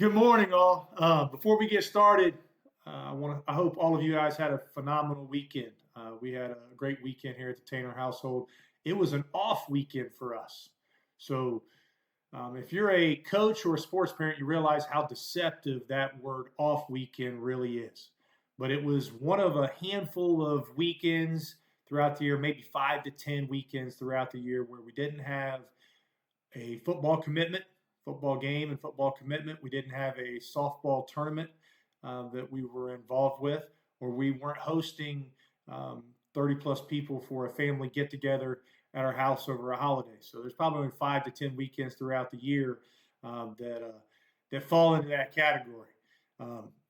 Good morning, all. Before we get started, I hope all of you guys had a phenomenal weekend. We had a great weekend here at the Tanner household. It was an off weekend for us. So, if you're a coach or a sports parent, you realize how deceptive that word off weekend really is. But it was one of a handful of weekends throughout the year, maybe 5 to 10 weekends throughout the year, where we didn't have a football game and football commitment. We didn't have a softball tournament that we were involved with, or we weren't hosting 30 plus people for a family get together at our house over a holiday. So there's probably 5 to 10 weekends throughout the year that fall into that category.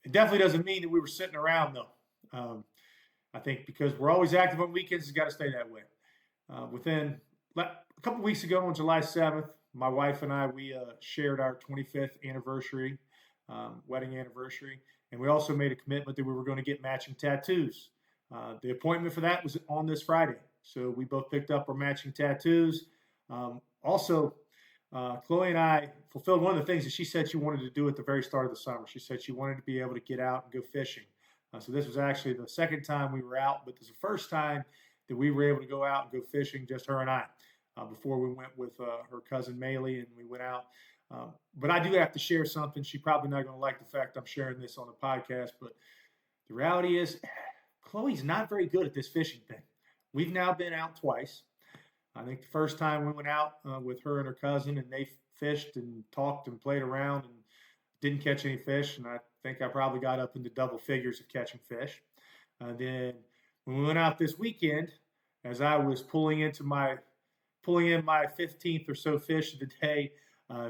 It definitely doesn't mean that we were sitting around though. I think because we're always active on weekends, it's got to stay that way. Within a couple weeks ago on July 7th, my wife and I, we shared our 25th anniversary, wedding anniversary, and we also made a commitment that we were going to get matching tattoos. The appointment for that was on this Friday, so we both picked up our matching tattoos. Also, Chloe and I fulfilled one of the things that she said she wanted to do at the very start of the summer. She said she wanted to be able to get out and go fishing. So this was actually the second time we were out, but this is the first time that we were able to go out and go fishing, just her and I. Before we went with her cousin Maylee and we went out. But I do have to share something. She's probably not going to like the fact I'm sharing this on the podcast, but the reality is Chloe's not very good at this fishing thing. We've now been out twice. I think the first time we went out with her and her cousin, and they fished and talked and played around and didn't catch any fish, and I think I probably got up into double figures of catching fish. Then when we went out this weekend, as I was pulling in my 15th or so fish of the day,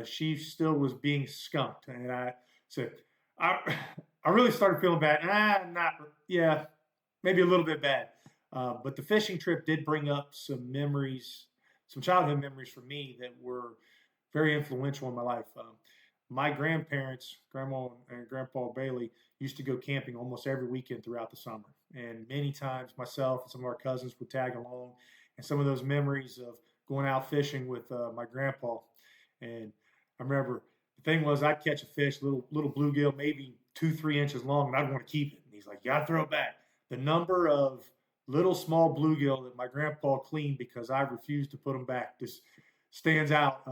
she still was being skunked. And I said, I really started feeling bad. Maybe a little bit bad. But the fishing trip did bring up some memories, some childhood memories for me that were very influential in my life. My grandparents, Grandma and Grandpa Bailey, used to go camping almost every weekend throughout the summer. And many times myself and some of our cousins would tag along. And some of those memories of going out fishing with my grandpa. And I remember the thing was I'd catch a fish, little bluegill, maybe 2-3 inches long, and I'd want to keep it. And he's like, "You got to throw it back." The number of little small bluegill that my grandpa cleaned because I refused to put them back just stands out.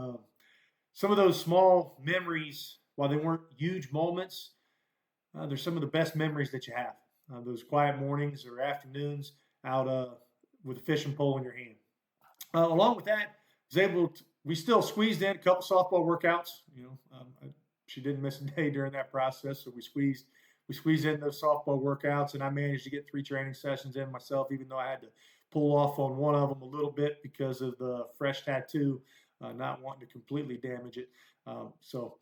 Some of those small memories, while they weren't huge moments, they're some of the best memories that you have. Those quiet mornings or afternoons out with a fishing pole in your hand. Along with that, we still squeezed in a couple softball workouts. She didn't miss a day during that process, so we squeezed in those softball workouts, and I managed to get 3 training sessions in myself, even though I had to pull off on one of them a little bit because of the fresh tattoo, not wanting to completely damage it. So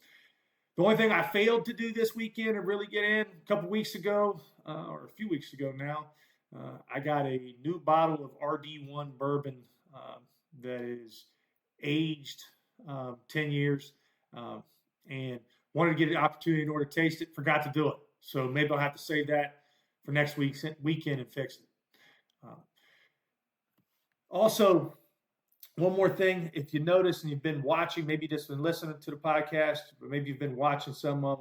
the only thing I failed to do this weekend and really get in a couple weeks ago, or a few weeks ago now, I got a new bottle of RD1 bourbon that is aged 10 years and wanted to get an opportunity in order to taste it. Forgot to do it. So maybe I'll have to save that for next weekend and fix it. Also, one more thing, if you notice and you've been watching, maybe just been listening to the podcast, but maybe you've been watching some of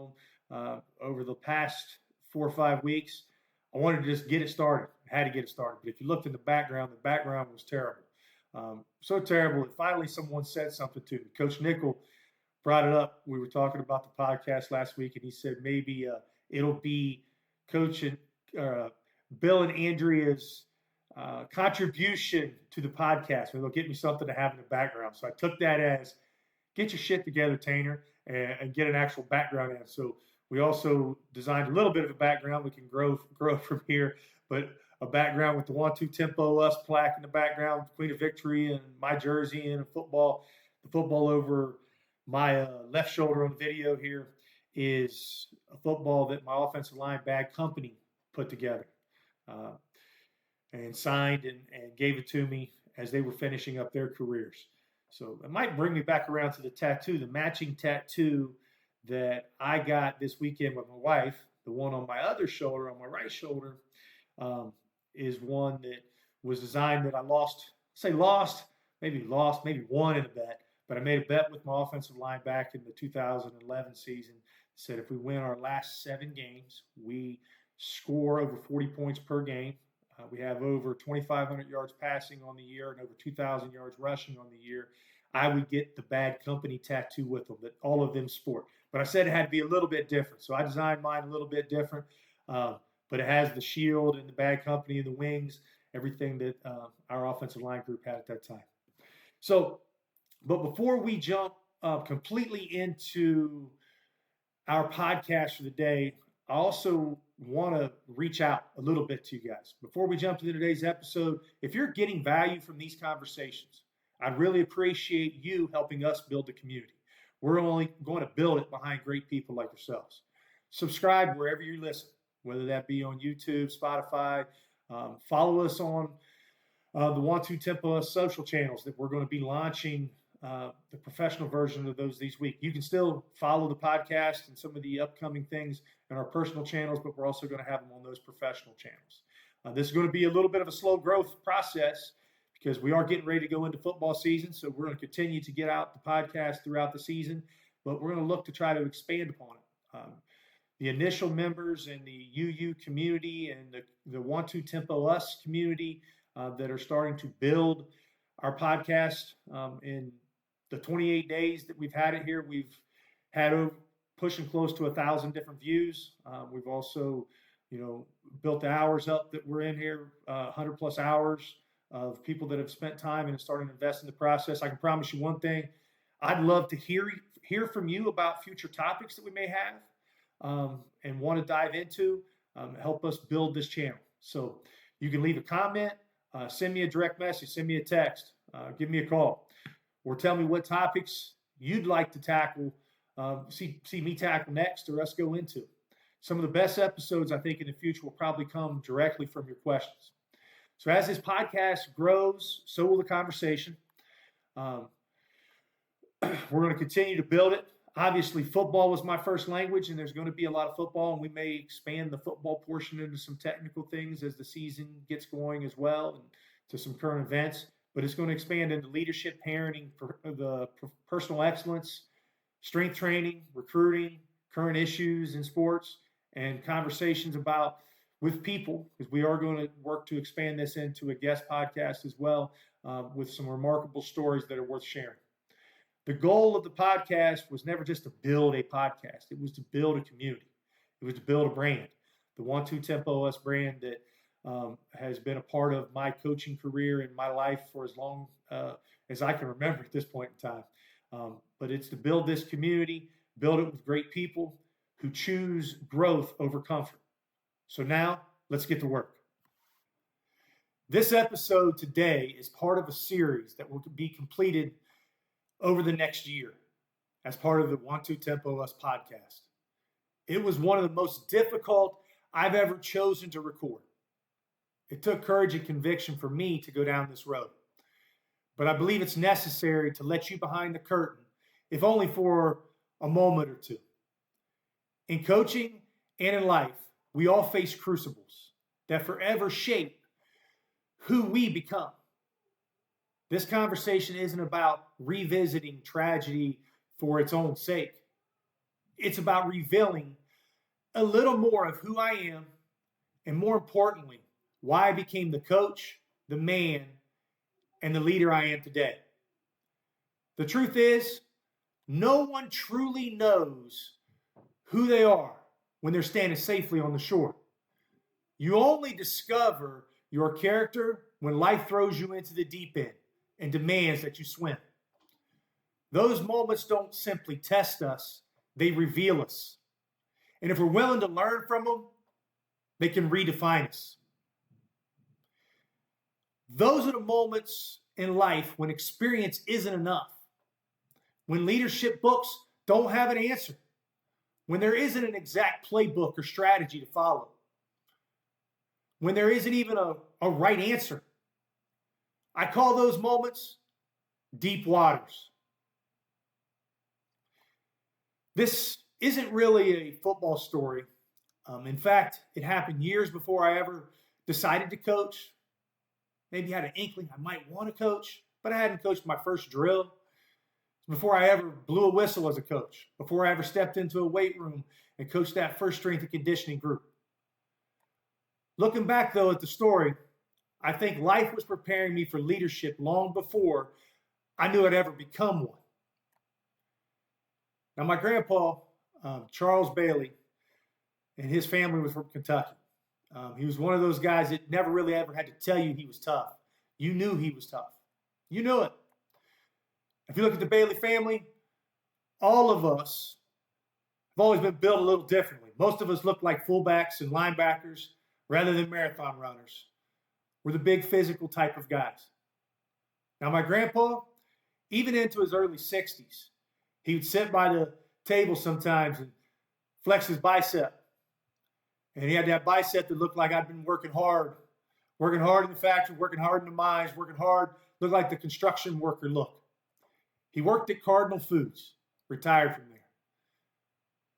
them over the past 4 or 5 weeks, I wanted to just get it started. I had to get it started. But if you looked in the background was terrible. So terrible that finally someone said something to me. Coach Nickel brought it up. We were talking about the podcast last week, and he said maybe it'll be Coach and Bill and Andrea's contribution to the podcast. Maybe they'll get me something to have in the background. So I took that as get your shit together, Tanner, and get an actual background in. So we also designed a little bit of a background. We can grow from here, but a background with the 1-2 tempo, us plaque in the background, Queen of Victory, and my jersey and the football over my left shoulder on the video here is a football that my offensive line bag company put together and signed and gave it to me as they were finishing up their careers. So it might bring me back around to the tattoo, the matching tattoo that I got this weekend with my wife. The one on my other shoulder, on my right shoulder, is one that was designed that I maybe won in a bet, but I made a bet with my offensive line back in the 2011 season said if we win our last 7 games, we score over 40 points per game. We have over 2,500 yards passing on the year and over 2,000 yards rushing on the year. I would get the bad company tattoo with them that all of them sport. But I said it had to be a little bit different. So I designed mine a little bit different. But it has the shield and the bad company and the wings, everything that our offensive line group had at that time. So, but before we jump completely into our podcast for the day, I also want to reach out a little bit to you guys. Before we jump to today's episode, if you're getting value from these conversations, I'd really appreciate you helping us build the community. We're only going to build it behind great people like yourselves. Subscribe wherever you listen, whether that be on YouTube, Spotify. Follow us on the 1-2 Tempo social channels that we're going to be launching the professional version of those this week. You can still follow the podcast and some of the upcoming things in our personal channels, but we're also going to have them on those professional channels. This is going to be a little bit of a slow growth process because we are getting ready to go into football season. So we're going to continue to get out the podcast throughout the season, but we're going to look to try to expand upon it. The initial members in the UU community and the 1-2 Tempo Us community that are starting to build our podcast in the 28 days that we've had it here, we've had pushing close to 1,000 different views. We've also, built the hours up that we're in here, 100 plus hours of people that have spent time and starting to invest in the process. I can promise you one thing. I'd love to hear from you about future topics that we may have and want to dive into, help us build this channel. So you can leave a comment, send me a direct message, send me a text, give me a call, or tell me what topics you'd like to tackle, see me tackle next or us go into. Some of the best episodes, I think, in the future will probably come directly from your questions. So as this podcast grows, so will the conversation. We're going to continue to build it. Obviously, football was my first language, and there's going to be a lot of football, and we may expand the football portion into some technical things as the season gets going as well, and to some current events. But it's going to expand into leadership, parenting, the personal excellence, strength training, recruiting, current issues in sports, and conversations about with people, because we are going to work to expand this into a guest podcast as well with some remarkable stories that are worth sharing. The goal of the podcast was never just to build a podcast. It was to build a community. It was to build a brand. The 1-2 Tempo Us brand that has been a part of my coaching career and my life for as long as I can remember at this point in time. But it's to build this community, build it with great people who choose growth over comfort. So now, let's get to work. This episode today is part of a series that will be completed over the next year as part of the 1-2 Tempo Us podcast. It was one of the most difficult I've ever chosen to record. It took courage and conviction for me to go down this road. But I believe it's necessary to let you behind the curtain, if only for a moment or two. In coaching and in life, we all face crucibles that forever shape who we become. This conversation isn't about revisiting tragedy for its own sake. It's about revealing a little more of who I am, and more importantly, why I became the coach, the man, and the leader I am today. The truth is, no one truly knows who they are when they're standing safely on the shore. You only discover your character when life throws you into the deep end and demands that you swim. Those moments don't simply test us, they reveal us. And if we're willing to learn from them, they can redefine us. Those are the moments in life when experience isn't enough, when leadership books don't have an answer, when there isn't an exact playbook or strategy to follow, when there isn't even a right answer. I call those moments deep waters. This isn't really a football story. In fact, it happened years before I ever decided to coach. Maybe had an inkling I might want to coach, but I hadn't coached my first drill. Before I ever blew a whistle as a coach, before I ever stepped into a weight room and coached that first strength and conditioning group. Looking back, though, at the story, I think life was preparing me for leadership long before I knew I'd ever become one. Now, my grandpa, Charles Bailey, and his family was from Kentucky. He was one of those guys that never really ever had to tell you he was tough. You knew he was tough. You knew it. If you look at the Bailey family, all of us have always been built a little differently. Most of us look like fullbacks and linebackers rather than marathon runners. We're the big physical type of guys. Now, my grandpa, even into his early 60s, he would sit by the table sometimes and flex his bicep. And he had that bicep that looked like I'd been working hard in the factory, working hard in the mines, working hard, looked like the construction worker look. He worked at Cardinal Foods, retired from there.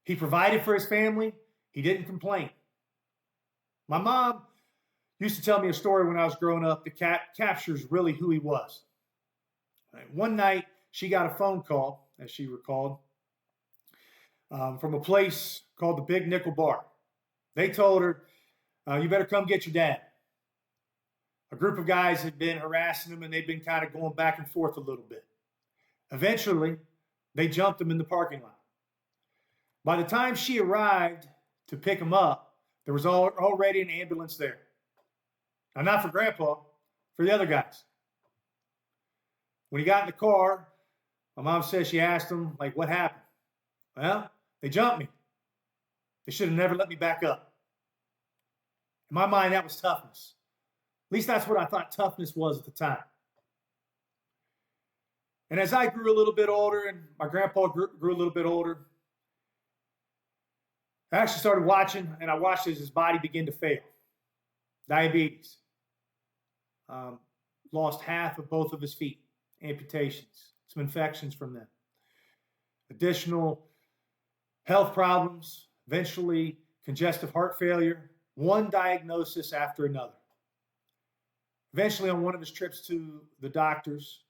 He provided for his family. He didn't complain. My mom used to tell me a story when I was growing up that captures really who he was. One night, she got a phone call, as she recalled, from a place called the Big Nickel Bar. They told her, you better come get your dad. A group of guys had been harassing him, and they'd been kind of going back and forth a little bit. Eventually, they jumped him in the parking lot. By the time she arrived to pick him up, there was already an ambulance there. Now, not for Grandpa, for the other guys. When he got in the car, my mom says she asked him, like, what happened? Well, they jumped me. They should have never let me back up. In my mind, that was toughness. At least that's what I thought toughness was at the time. And as I grew a little bit older and my grandpa grew a little bit older, I actually started watching, and I watched as his body began to fail. Diabetes. Lost half of both of his feet. Amputations. Some infections from them. Additional health problems. Eventually, congestive heart failure. One diagnosis after another. Eventually, on one of his trips to the doctors,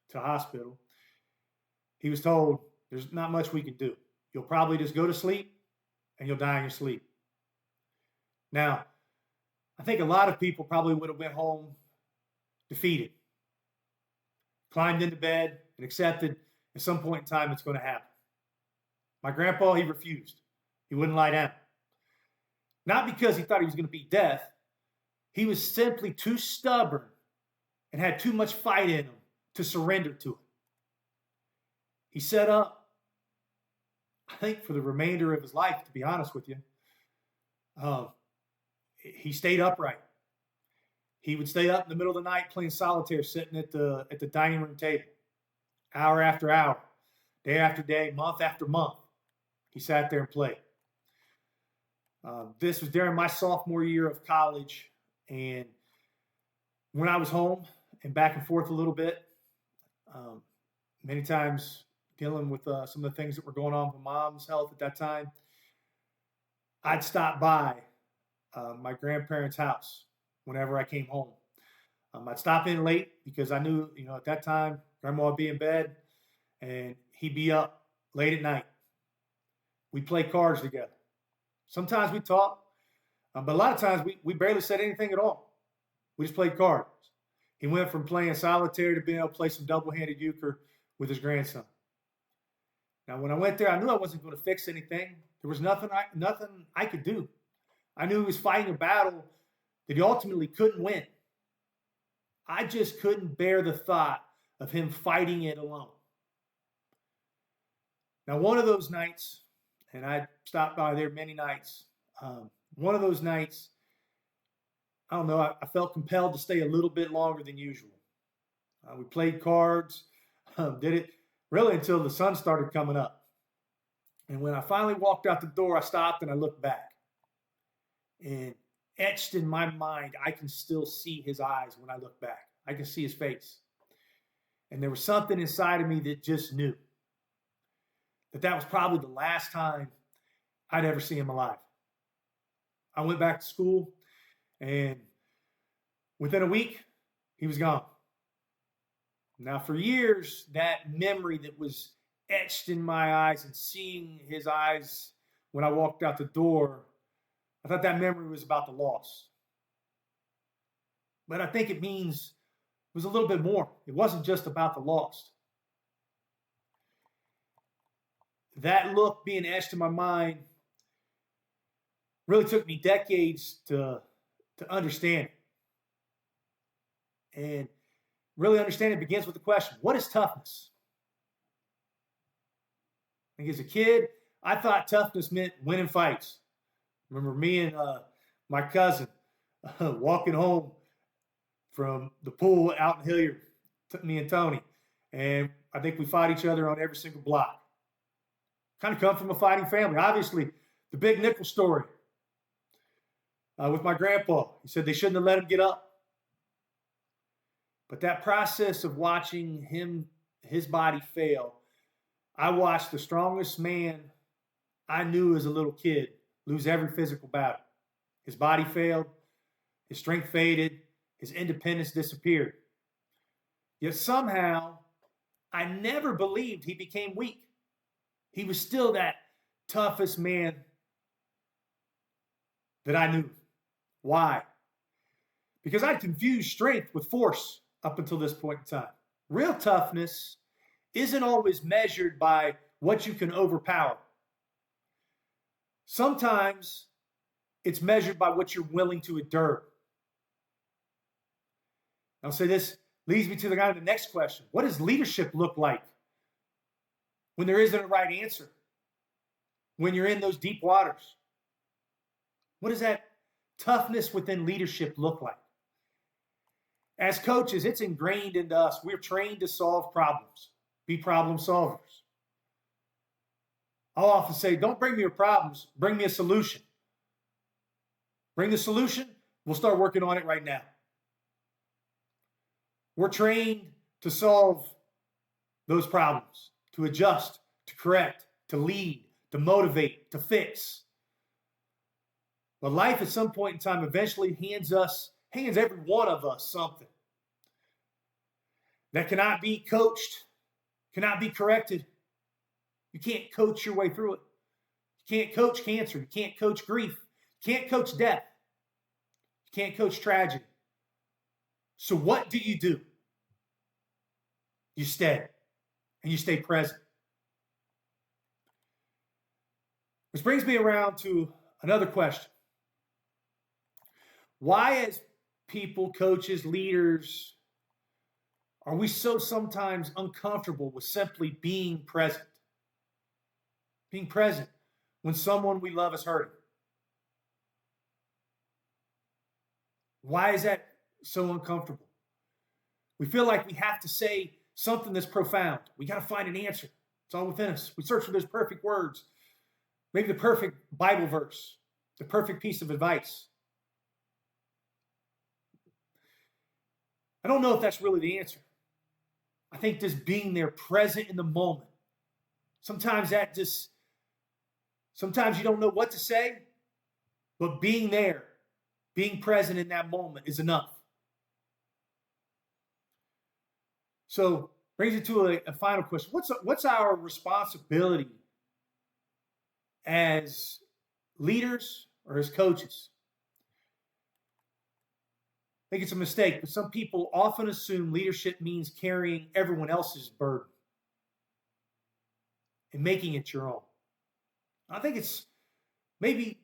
to the hospital, he was told, there's not much we can do. You'll probably just go to sleep and you'll die in your sleep. Now, I think a lot of people probably would have went home defeated, climbed into bed and accepted at some point in time it's going to happen. My grandpa, he refused. He wouldn't lie down. Not because he thought he was going to beat death. He was simply too stubborn and had too much fight in him to surrender to it. He set up, I think, for the remainder of his life, to be honest with you. He stayed upright. He would stay up in the middle of the night playing solitaire, sitting at the dining room table, hour after hour, day after day, month after month. He sat there and played. This was during my sophomore year of college, and when I was home and back and forth a little bit, many times dealing with some of the things that were going on with mom's health at that time, I'd stop by my grandparents' house whenever I came home. I'd stop in late because I knew, at that time, Grandma would be in bed and he'd be up late at night. We'd play cards together. Sometimes we'd talk, but a lot of times we barely said anything at all. We just played cards. He went from playing solitaire to being able to play some double-handed euchre with his grandson. Now, when I went there, I knew I wasn't going to fix anything. There was nothing I could do. I knew he was fighting a battle that he ultimately couldn't win. I just couldn't bear the thought of him fighting it alone. Now, one of those nights, and I stopped by there many nights, one of those nights, I don't know, I felt compelled to stay a little bit longer than usual. We played cards, did it really until the sun started coming up. And when I finally walked out the door, I stopped and I looked back. And etched in my mind, I can still see his eyes when I look back. I can see his face. And there was something inside of me that just knew that was probably the last time I'd ever see him alive. I went back to school, and within a week, he was gone. Now, for years, that memory that was etched in my eyes and seeing his eyes when I walked out the door, I thought that memory was about the loss. But I think it was a little bit more. It wasn't just about the lost. That look being etched in my mind really took me decades to understand it. And really understand it begins with the question, what is toughness? I think as a kid, I thought toughness meant winning fights. Remember me and my cousin walking home from the pool out in Hilliard, me and Tony. And I think we fought each other on every single block. Kind of come from a fighting family. Obviously, the big nickel story with my grandpa. He said they shouldn't have let him get up. But that process of watching his body fail, I watched the strongest man I knew as a little kid lose every physical battle. His body failed, his strength faded, his independence disappeared. Yet somehow, I never believed he became weak. He was still that toughest man that I knew. Why? Because I'd confused strength with force up until this point in time. Real toughness isn't always measured by what you can overpower. Sometimes it's measured by what you're willing to endure. I'll say this leads me to the next question. What does leadership look like when there isn't a right answer? When you're in those deep waters? What does that toughness within leadership look like? As coaches, it's ingrained into us. We're trained to solve problems, be problem solvers. I'll often say, don't bring me your problems, bring me a solution. Bring the solution, we'll start working on it right now. We're trained to solve those problems, to adjust, to correct, to lead, to motivate, to fix. But life at some point in time eventually hands every one of us something that cannot be coached, cannot be corrected. You can't coach your way through it. You can't coach cancer. You can't coach grief. You can't coach death. You can't coach tragedy. So what do? You stay, and you stay present. Which brings me around to another question. Why, as people, coaches, leaders, are we so sometimes uncomfortable with simply being present? Being present when someone we love is hurting. Why is that so uncomfortable? We feel like we have to say something that's profound. We got to find an answer. It's all within us. We search for those perfect words, maybe the perfect Bible verse, the perfect piece of advice. I don't know if that's really the answer. I think just being there, present in the moment. Sometimes you don't know what to say, but being there, being present in that moment is enough. So brings it to a final question. What's our responsibility as leaders or as coaches? I think it's a mistake, but some people often assume leadership means carrying everyone else's burden and making it your own. I think it's maybe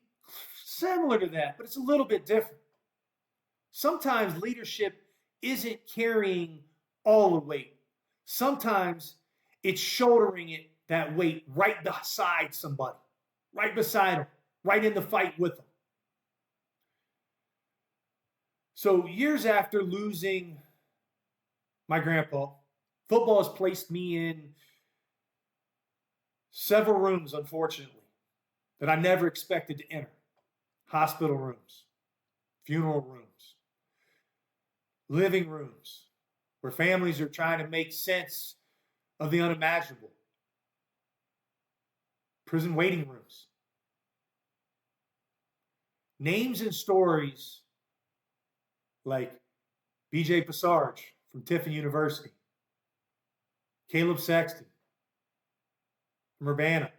similar to that, but it's a little bit different. Sometimes leadership isn't carrying all the weight. Sometimes it's shouldering that weight right beside somebody, right beside them, right in the fight with them. So years after losing my grandpa, football has placed me in several rooms, unfortunately, that I never expected to enter. Hospital rooms, funeral rooms, living rooms, where families are trying to make sense of the unimaginable. Prison waiting rooms. Names and stories like B.J. Passarge from Tiffin University, Caleb Sexton from Urbana,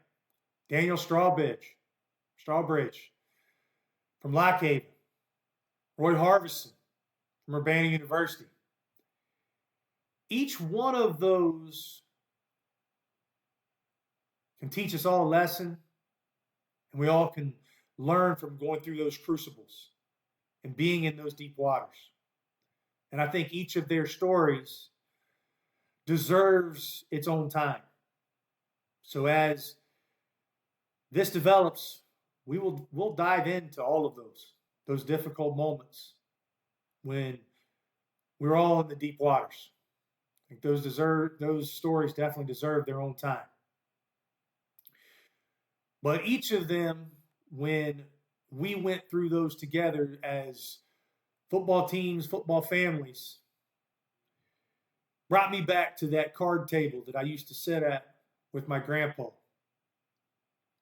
Daniel Strawbridge from Lockhaven, Roy Harbison from Urbana University. Each one of those can teach us all a lesson, and we all can learn from going through those crucibles and being in those deep waters. And I think each of their stories deserves its own time. So as this develops, we'll dive into all of those difficult moments when we're all in the deep waters. I think those stories definitely deserve their own time. But each of them, when we went through those together as football teams, football families, brought me back to that card table that I used to sit at with my grandpa,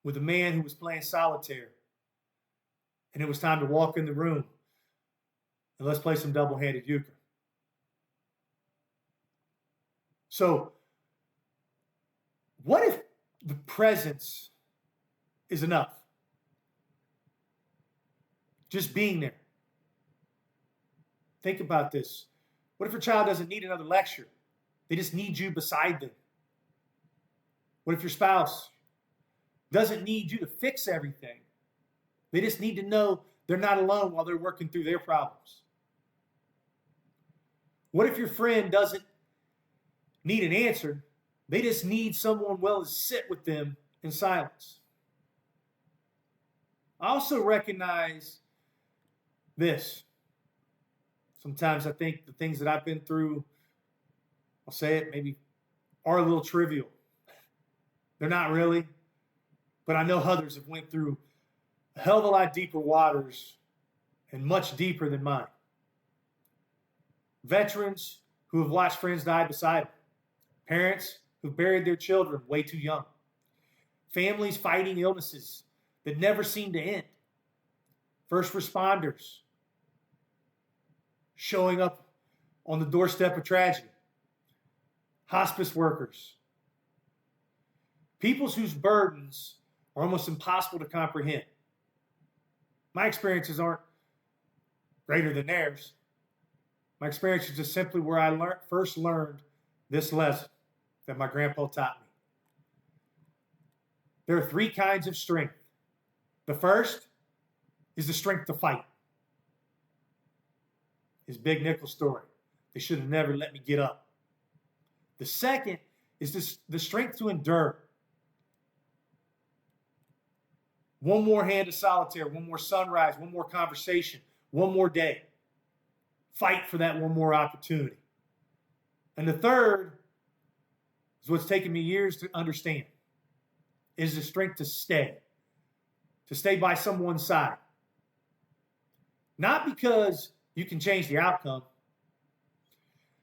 with a man who was playing solitaire. And it was time to walk in the room and let's play some double-handed euchre. So, what if the presence is enough? Just being there. Think about this. What if your child doesn't need another lecture? They just need you beside them. What if your spouse doesn't need you to fix everything? They just need to know they're not alone while they're working through their problems. What if your friend doesn't need an answer? They just need someone willing to sit with them in silence. I also recognize this. Sometimes I think the things that I've been through, I'll say it, maybe are a little trivial. They're not really, but I know others have went through a hell of a lot deeper waters and much deeper than mine. Veterans who have watched friends die beside them. Parents who buried their children way too young. Families fighting illnesses that never seem to end. First responders showing up on the doorstep of tragedy. Hospice workers. Peoples whose burdens are almost impossible to comprehend. My experiences aren't greater than theirs. My experience is just simply where I first learned this lesson that my grandpa taught me. There are three kinds of strength. The first is the strength to fight. His Big Nickel story. They should have never let me get up. The second is the strength to endure. One more hand of solitaire, one more sunrise, one more conversation, one more day. Fight for that one more opportunity. And the third is what's taken me years to understand, is the strength to stay by someone's side. Not because you can change the outcome,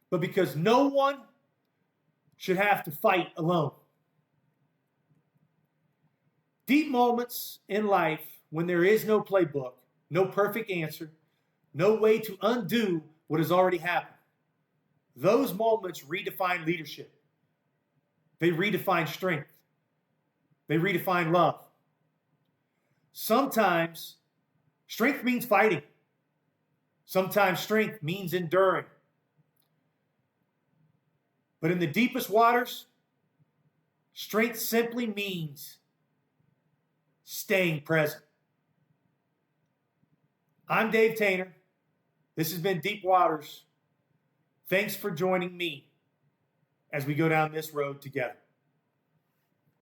but because no one should have to fight alone. Deep moments in life when there is no playbook, no perfect answer, no way to undo what has already happened. Those moments redefine leadership. They redefine strength. They redefine love. Sometimes strength means fighting. Sometimes strength means enduring. But in the deepest waters, strength simply means staying present. I'm Dave Tainer. This has been Deep Waters. Thanks for joining me as we go down this road together.